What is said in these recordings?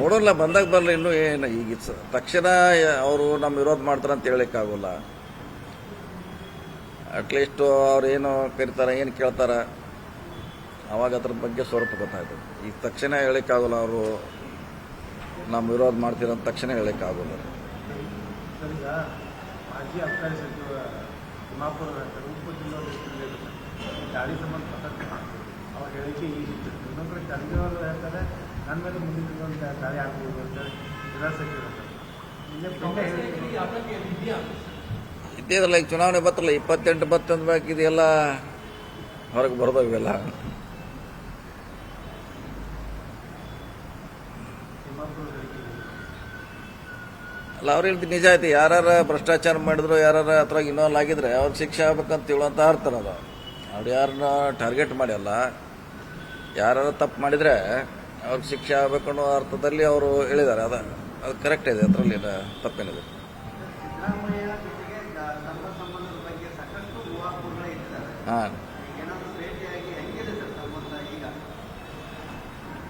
ನೋಡೋಲ್ಲ, ಬಂದಾಗ ಬರಲ್ಲ. ಇನ್ನೂ ಏನು ಈಗ ತಕ್ಷಣ ಅವರು ನಮ್ಮ ವಿರೋಧ ಮಾಡ್ತಾರೆ ಅಂತ ಹೇಳಲಿಕ್ಕಾಗೋಲ್ಲ. ಅಟ್ಲೀಸ್ಟ್ ಅವ್ರು ಏನು ಕರೀತಾರೆ, ಏನು ಕೇಳ್ತಾರೆ, ಅವಾಗ ಅದ್ರ ಬಗ್ಗೆ ಸ್ವರೂಪ ಗೊತ್ತಾಯ್ತು. ಈಗ ತಕ್ಷಣ ಹೇಳಲಿಕ್ಕಾಗೋಲ್ಲ, ಅವರು ನಮ್ಮ ವಿರೋಧ ಮಾಡ್ತೀರಂತ ತಕ್ಷಣ ಹೇಳಲಿಕ್ಕಾಗೋಲ್ಲ. ಮಾಜಿ ಅಬಕಾರಿ ಸಚಿವ ತಿಮ್ಮಾಪುರ ಗಾಡಿ ಸಂಬಂಧಪಟ್ಟಂತೆ ಅವ್ರ ಹೇಳಿಕೆ ಈಗಿತ್ತು. ಇನ್ನೊಬ್ಬರು ಖರ್ಗೆಯವರು ಹೇಳ್ತಾರೆ ನನ್ನ ಮೇಲೆ ಮುಂದಿರುವಂಥ ದಾಳಿ ಆಗ್ಬೋದು ಅಂತ ಗೃಹ ಸಚಿವರು ಇದ್ದಿದ್ರಲ್ಲ. ಈಗ ಚುನಾವಣೆ ಬತ್ತಲ್ಲ, 28 ಬತ್ತಂದ ಬೇಕು, ಇದೆಲ್ಲ ಹೊರಗೆ ಬರ್ದವು ಇವೆಲ್ಲ. ಅಲ್ಲ, ಅವ್ರು ಹೇಳ್ತಿ ನಿಜ ಐತಿ. ಯಾರು ಭ್ರಷ್ಟಾಚಾರ ಮಾಡಿದ್ರು, ಯಾರು ಅದ್ರಾಗ ಇನ್ವಾಲ್ವ್ ಆಗಿದ್ರೆ ಅವ್ರಿಗೆ ಶಿಕ್ಷೆ ಆಗ್ಬೇಕಂತ ಹೇಳುವಂತ ಅರ್ಥನ ಅದು. ಅವ್ರು ಯಾರನ್ನ ಟಾರ್ಗೆಟ್ ಮಾಡಿಲ್ಲ, ಯಾರು ತಪ್ಪು ಮಾಡಿದ್ರೆ ಅವ್ರಿಗೆ ಶಿಕ್ಷೆ ಆಗ್ಬೇಕು ಅನ್ನೋ ಅರ್ಥದಲ್ಲಿ ಅವರು ಹೇಳಿದ್ದಾರೆ. ಅದು ಕರೆಕ್ಟ್ ಇದೆ, ಅದರಲ್ಲಿ ತಪ್ಪೇನಿದೆ. ಹಾಂ,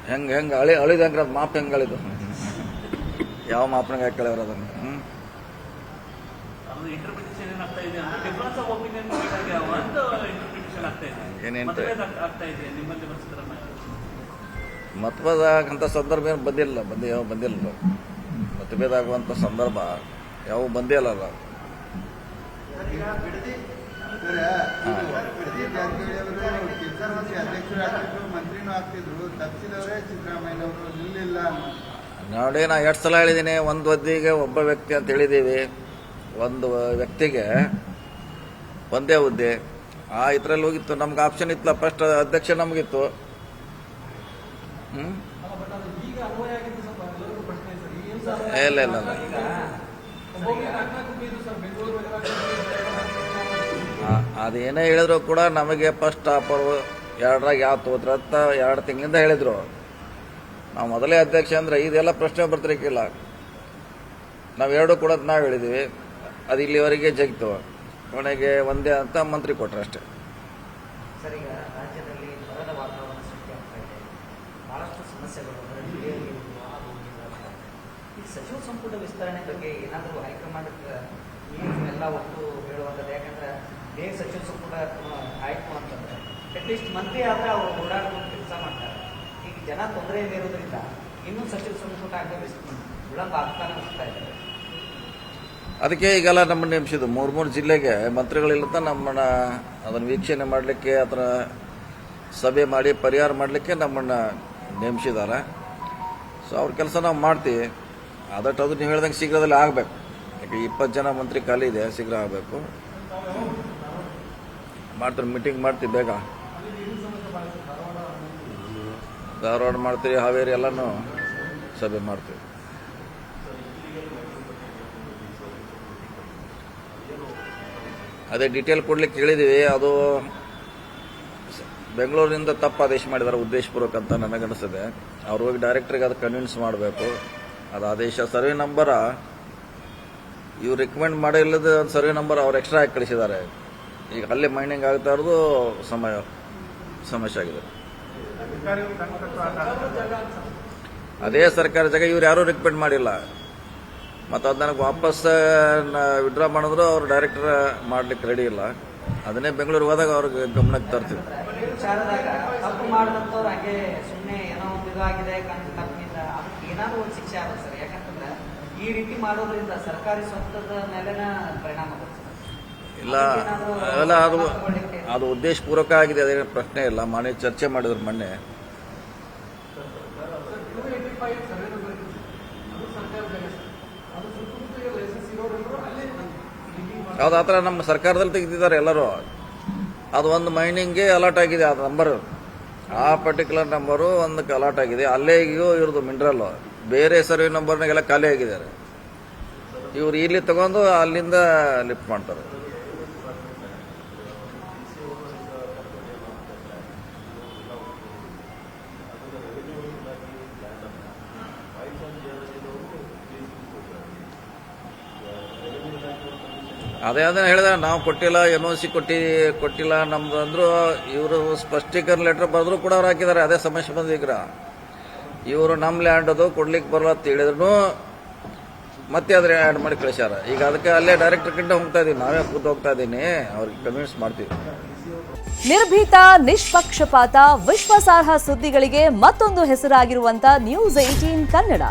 ಹೆಂಗೆ ಅಳಿದ ಹಂಗ್ರ ಅದು ಮಾಪ್ ಹೆಂಗೆ ಅಳಿದು ಯಾವ ಮಾಪನಾಗ ಹಾಕೊಳ್ಳವ್ರು ಅದನ್ನು? ಏನೇನು ಮತಭೇದ ಆಗಂತ ಸಂದರ್ಭ ಏನು ಬಂದಿಲ್ಲ. ಮತಭೇದ ಆಗುವಂಥ ಸಂದರ್ಭ ಯಾವ ಬಂದೇ ಇಲ್ಲ. ನೋಡಿ, ನಾ 2 ಸಲ ಹೇಳಿದ್ದೀನಿ, ಒಂದು ಹುದ್ದೆಗೆ ಒಬ್ಬ ವ್ಯಕ್ತಿ ಅಂತ ಹೇಳಿದ್ದೀವಿ. ಒಂದು ವ್ಯಕ್ತಿಗೆ ಒಂದೇ ಹುದ್ದೆ. ಇದರಲ್ಲಿ ಹೋಗಿತ್ತು, ನಮ್ಗೆ ಆಪ್ಷನ್ ಇತ್ತಲ್ಲ, ಫಸ್ಟ್ ಅಧ್ಯಕ್ಷ ನಮಗಿತ್ತು. ಇಲ್ಲ ಅದೇನೇ ಹೇಳಿದ್ರು ಕೂಡ ನಮಗೆ ಫಸ್ಟ್ ಆಫರ್ 2ರಾಗ ಯಾವ ತೋತ್ರ ಅಂತ 2 ತಿಂಗಳಿಂದ ಹೇಳಿದ್ರು. ನಾವು ಮೊದಲೇ ಅಧ್ಯಕ್ಷ ಅಂದ್ರೆ ಇದೆಲ್ಲ ಪ್ರಶ್ನೆ ಬರ್ತಿರಕ್ಕಿಲ್ಲ. ನಾವು 2 ಕೂಡ ನಾವು ಹೇಳಿದ್ದೀವಿ. ಅದು ಇಲ್ಲಿವರೆಗೆ ಜಗಿತು. ಕೊನೆಗೆ ಒಂದೇ ಅಂತ ಮಂತ್ರಿ ಕೊಟ್ರು ಅಷ್ಟೇ. ಸರ್, ಈಗ ರಾಜ್ಯದಲ್ಲಿ ಬರದ ವಾತಾವರಣ ಸೃಷ್ಟಿ ಆಗ್ತಾ ಇದೆ, ಬಹಳಷ್ಟು ಸಮಸ್ಯೆಗಳು. ಈ ಸಚಿವ ಸಂಪುಟ ವಿಸ್ತರಣೆ ಬಗ್ಗೆ ಏನಾದರೂ ಹೈಕಮಾಂಡ್ ಎಲ್ಲ ಒಟ್ಟು ಹೇಳುವಂಥದ್ದು? ಯಾಕಂದ್ರೆ ಸಚಿವ ಸಂಪುಟ ಆಯ್ತು ಅಂತಂದ್ರೆ ಅಟ್ಲೀಸ್ಟ್ ಮಂತ್ರಿ ಆದ್ರೆ ಅವರು ಓಡಾಡ್ಕೊಂಡು ಕೆಲಸ ಮಾಡ್ತಾರೆ. ಈಗ ಜನ ತೊಂದರೆಯಲ್ಲಿ ಇರೋದ್ರಿಂದ ಇನ್ನೂ ಸಚಿವ ಸಂಪುಟ ವಿಳಂಬ ಆಗ್ತಾ ಅನಿಸ್ತಾ ಇದೆ. ಅದಕ್ಕೆ ಈಗೆಲ್ಲ ನಮ್ಮನ್ನು ನೇಮಿಸಿದ್ದು 3 ಜಿಲ್ಲೆಗೆ ಮಂತ್ರಿಗಳಿಲ್ಲದ ನಮ್ಮನ್ನ ಅದನ್ನು ವೀಕ್ಷಣೆ ಮಾಡಲಿಕ್ಕೆ, ಅದರ ಸಭೆ ಮಾಡಿ ಪರಿಹಾರ ಮಾಡಲಿಕ್ಕೆ ನಮ್ಮನ್ನು ನೇಮಿಸಿದ್ದಾರೆ. ಸೊ ಅವ್ರ ಕೆಲಸ ನಾವು ಮಾಡ್ತೀವಿ. ಆದಷ್ಟು ಅದು ನೀವು ಹೇಳ್ದಂಗೆ ಶೀಘ್ರದಲ್ಲಿ ಆಗಬೇಕು. ಯಾಕೆ 20 ಜನ ಮಂತ್ರಿ ಖಾಲಿ ಇದೆ, ಶೀಘ್ರ ಆಗಬೇಕು. ಮಾಡ್ತೀವಿ, ಮೀಟಿಂಗ್ ಮಾಡ್ತೀವಿ ಬೇಗ. ಧಾರವಾಡ ಮಾಡ್ತೀವಿ, ಹಾವೇರಿ ಎಲ್ಲನೂ ಸಭೆ ಮಾಡ್ತೀವಿ. ಅದೇ ಡೀಟೇಲ್ ಕೊಡ್ಲಿಕ್ಕೆ ಹೇಳಿದೀವಿ. ಅದು ಬೆಂಗಳೂರಿನಿಂದ ತಪ್ಪು ಆದೇಶ ಮಾಡಿದ್ದಾರೆ ಉದ್ದೇಶಪೂರ್ವಕ ಅಂತ ನನಗನ್ನಿಸ್ತದೆ. ಅವ್ರು ಹೋಗಿ ಡೈರೆಕ್ಟ್ರಿಗೆ ಅದು ಕನ್ವಿನ್ಸ್ ಮಾಡಬೇಕು. ಅದು ಆದೇಶ ಸರ್ವೆ ನಂಬರ ಇವ್ರು ರಿಕಮೆಂಡ್ ಮಾಡಿಲ್ಲದ ಸರ್ವೆ ನಂಬರ್ ಅವ್ರು ಎಕ್ಸ್ಟ್ರಾ ಹಾಕಿ ಕಳಿಸಿದ್ದಾರೆ. ಈಗ ಅಲ್ಲೇ ಮೈನಿಂಗ್ ಆಗ್ತಾ ಇರೋದು ಸಮಸ್ಯೆ ಆಗಿದೆ. ಅದೇ ಸರ್ಕಾರ ಜಾಗ ಇವ್ರು ಯಾರೂ ರಿಕಮೆಂಡ್ ಮಾಡಿಲ್ಲ. ಮತ್ತು ಅದು ನನಗೆ ವಾಪಸ್ ವಿಡ್ರಾ ಮಾಡಿದ್ರು ಅವ್ರು ಡೈರೆಕ್ಟರ್ ಮಾಡ್ಲಿಕ್ಕೆ ರೆಡಿ ಇಲ್ಲ. ಅದನ್ನೇ ಬೆಂಗಳೂರಿಗೆ ಹೋದಾಗ ಅವ್ರಿಗೆ ಗಮನಕ್ಕೆ ತರ್ತೀವಿ. ತಪ್ಪು ಮಾಡಿದಂಥವ್ರು ಹಾಗೆ ಸುಮ್ಮನೆ ಏನೋ ಒಂದು ಇದಾಗಿದೆ ತಪ್ಪಿನಿಂದ ಅದಕ್ಕೆ ಏನಾದರೂ ಒಂದು ಶಿಕ್ಷೆ ಆಗುತ್ತೆ ಸರ್. ಯಾಕಂತಂದ್ರೆ ಈ ರೀತಿ ಮಾಡೋದ್ರಿಂದ ಸರ್ಕಾರಿ ಸ್ವಂತದ ಮೇಲೆನ ಪರಿಣಾಮ ಬರುತ್ತೆ. ಇಲ್ಲ ಅದು ಉದ್ದೇಶಪೂರ್ವಕ ಆಗಿದೆ, ಅದೇನು ಪ್ರಶ್ನೆ ಇಲ್ಲ. ಮಾನ್ಯ ಚರ್ಚೆ ಮಾಡಿದ್ರು ಮೊನ್ನೆ. ಹೌದು, ಆ ಥರ ನಮ್ಮ ಸರ್ಕಾರದಲ್ಲಿ ತೆಗೆದಿದ್ದಾರೆ ಎಲ್ಲರೂ. ಅದು ಒಂದು ಮೈನಿಂಗ್ಗೆ ಅಲಾಟ್ ಆಗಿದೆ ಆ ನಂಬರ್, ಆ ಪರ್ಟಿಕ್ಯುಲರ್ ನಂಬರು ಒಂದಕ್ಕೆ ಅಲಾಟ್ ಆಗಿದೆ. ಅಲ್ಲೇ ಇವ್ರದ್ದು ಮಿನರಲ್ ಬೇರೆ ಸರ್ವೆ ನಂಬರ್ನಾಗೆಲ್ಲ ಖಾಲಿ ಆಗಿದ್ದಾರೆ. ಇವ್ರು ಇಲ್ಲಿ ತಗೊಂಡು ಅಲ್ಲಿಂದ ಲಿಫ್ಟ್ ಮಾಡ್ತಾರೆ. ಅದೇ ಹೇಳಿದ್ರೆ ನಾವು ಕೊಟ್ಟಿಲ್ಲ, NOC ಕೊಟ್ಟಿಲ್ಲ ನಮ್ದು ಅಂದ್ರು. ಇವರು ಸ್ಪಷ್ಟೀಕರಣ ಲೆಟರ್ ಬರೆದ್ರು ಕೂಡ ಅವ್ರು ಹಾಕಿದ್ದಾರೆ. ಅದೇ ಸಮಸ್ಯೆ ಬಂದು ಈಗ ಇವರು ನಮ್ಮ ಲ್ಯಾಂಡ್ ಅದು ಕೊಡ್ಲಿಕ್ಕೆ ಬರಲ್ಲ ಅಂತ ಹೇಳಿದ್ರು ಮತ್ತೆ ಅದ್ರ ಆ್ಯಡ್ ಮಾಡಿ ಕಳಿಸ್ಯಾರ. ಈಗ ಅದಕ್ಕೆ ಅಲ್ಲೇ ಡೈರೆಕ್ಟರ್ ಕಿಂತ ಹೋಗ್ತಾ ಇದೀವಿ, ನಾವೇ ಖುದ್ದು ಹೋಗ್ತಾ ಇದ್ದೀನಿ, ಅವ್ರಿಗೆ ಕನ್ವಿನ್ಸ್ ಮಾಡ್ತೀವಿ. ನಿರ್ಭೀತ, ನಿಷ್ಪಕ್ಷಪಾತ, ವಿಶ್ವಾಸಾರ್ಹ ಸುದ್ದಿಗಳಿಗೆ ಮತ್ತೊಂದು ಹೆಸರಾಗಿರುವಂತ ನ್ಯೂಸ್ 18 ಕನ್ನಡ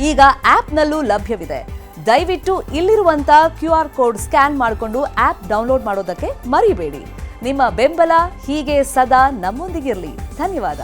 ಈಗ ಆಪ್ನಲ್ಲೂ ಲಭ್ಯವಿದೆ. ದಯವಿಟ್ಟು ಇಲ್ಲಿರುವಂತ QR ಕೋಡ್ ಸ್ಕ್ಯಾನ್ ಮಾಡಿಕೊಂಡು ಆಪ್ ಡೌನ್ಲೋಡ್ ಮಾಡೋದಕ್ಕೆ ಮರಿಬೇಡಿ. ನಿಮ್ಮ ಬೆಂಬಲ ಹೀಗೆ ಸದಾ ನಮ್ಮೊಂದಿಗಿರಲಿ. ಧನ್ಯವಾದ.